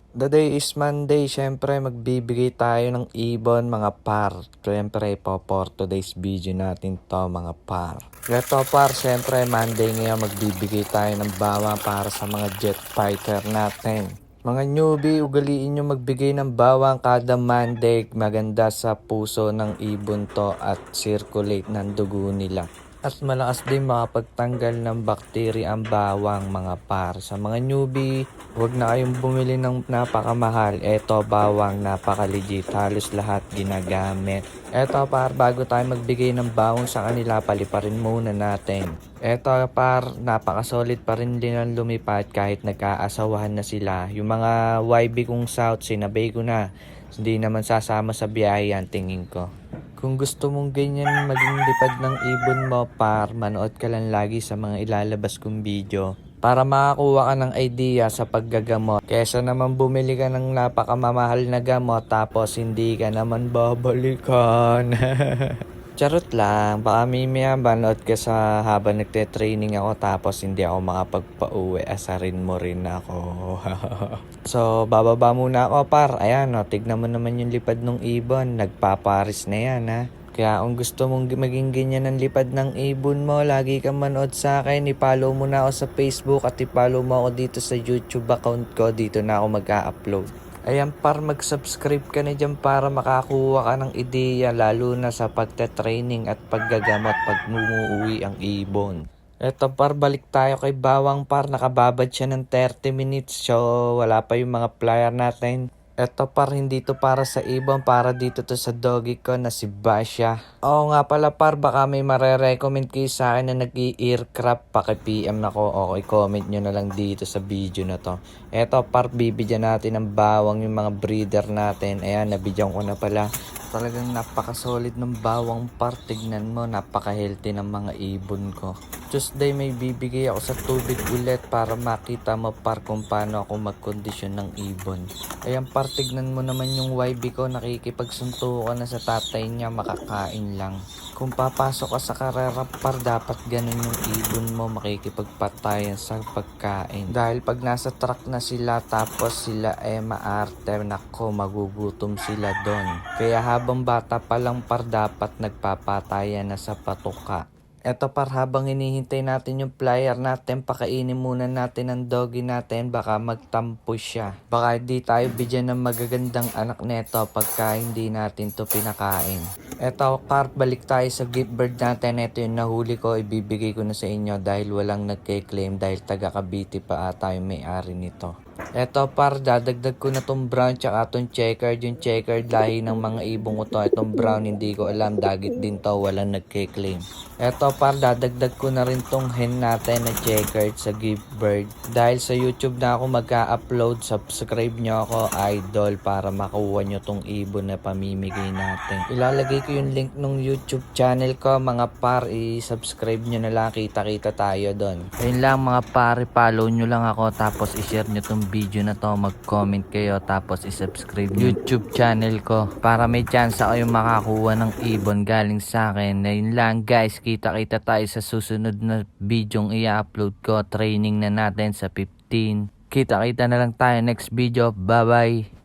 The day is Monday, syempre magbibigay tayo ng ibon mga par. Syempre po for today's video natin to mga par. Ito par, syempre Monday ngayon magbibigay tayo ng bawang para sa mga jet fighter natin. Mga newbie, ugaliin nyo magbigay ng bawang kada Monday. Maganda sa puso ng ibon to at circulate ng dugo nila. At malakas din makapagtanggal ng bakterya ang bawang mga par. Sa mga newbie, huwag na kayong bumili ng napakamahal. Eto bawang napaka-legit. Halos lahat ginagamit. Eto par, bago tayo magbigay ng bawang sa kanila, paliparin muna natin. Eto par, napaka-solid pa rin din ang lumipat kahit nagkaasawahan na sila. Yung mga YB kong South, sinabay ko na. Hindi naman sasama sa biyahe yan tingin ko. Kung gusto mong ganyan maging lipad ng ibon mo par, manood ka lang lagi sa mga ilalabas kong video para makakuha ka ng idea sa paggagamot. Kesa naman bumili ka ng napakamamahal na gamot tapos hindi ka naman babalikan. Charot lang, baka mimaya manood ka sa habang nagte-training ako tapos hindi ako makapagpa-uwi, asarin mo rin ako. So, bababa muna ako par. Ayan, no, tignan mo naman yung lipad ng ibon. Nagpaparis na yan, ha. Kaya kung gusto mong maging ganyan ang lipad ng ibon mo, lagi kang manood sa akin. I-follow mo na ako sa Facebook at i-follow mo ako dito sa YouTube account ko. Dito na ako mag-a-upload. Ayan par, mag-subscribe ka na dyan para makakuha ka ng ideya lalo na sa pagte-training at paggagamot pag umuwi ang ibon. Eto par, balik tayo kay bawang par, nakababad siya ng 30 minutes so wala pa yung mga flyer natin. Eto par, hindi to para sa ibon, para dito to sa doggy ko na si Basha. Oo nga pala par, baka may marerecommend kayo sa akin na nag-i-aircraft, paki-PM ako o i-comment nyo na lang dito sa video na to. Eto par, bibigyan natin ng bawang yung mga breeder natin. Ayan, nabigyan ko na pala. Talagang napaka-solid ng bawang par, tignan mo, napaka-healthy ng mga ibon ko. Tuesday may bibigay ako sa tubig ulit para makita mo par kung paano ako magkondisyon ng ibon. Ayan par, tignan mo naman yung YB ko, nakikipagsuntukan na sa tatay niya, makakain lang. Kung papasok ka sa karera par, dapat ganun yung ibon mo, makikipagpatayan sa pagkain. Dahil pag nasa truck na sila tapos sila maarte, nako magugutom sila doon. Kaya habang bata pa lang par, dapat nagpapatayan na sa patuka. Eto par, habang hinihintay natin yung flyer natin, pakainin muna natin ang doggy natin, baka magtampo siya. Baka hindi tayo bigyan ng magagandang anak neto pagka hindi natin to pinakain. Eto par, balik tayo sa gift bird natin. Eto yung nahuli ko, ibibigay ko na sa inyo dahil walang nagke-claim dahil taga Cavite pa ata yung may-ari nito. Eto par, dadagdag ko na tong brown tsaka tong checkered. Yung checkered lahi ng mga ibong ko to. Itong brown hindi ko alam, dagit din to, walang nagke-claim. Eto par, dadagdag ko na rin tong hen natin na checkered sa gift bird. Dahil sa YouTube na ako magka-upload, subscribe nyo ako idol para makuha nyo tong ibon na pamimigay natin. Ilalagay ko yung link ng YouTube channel ko mga par, i-subscribe nyo na lang, kita-kita tayo doon. Ayun lang mga par, follow nyo lang ako tapos i-share nyo tong video na to, mag-comment kayo tapos i-subscribe YouTube channel ko para may chance kayong makakuha ng ibon galing sa akin. Ayun lang guys, kita-kita tayo sa susunod na video i-upload ko. Training na natin sa 15. Kita-kita na lang tayo next video. Bye bye.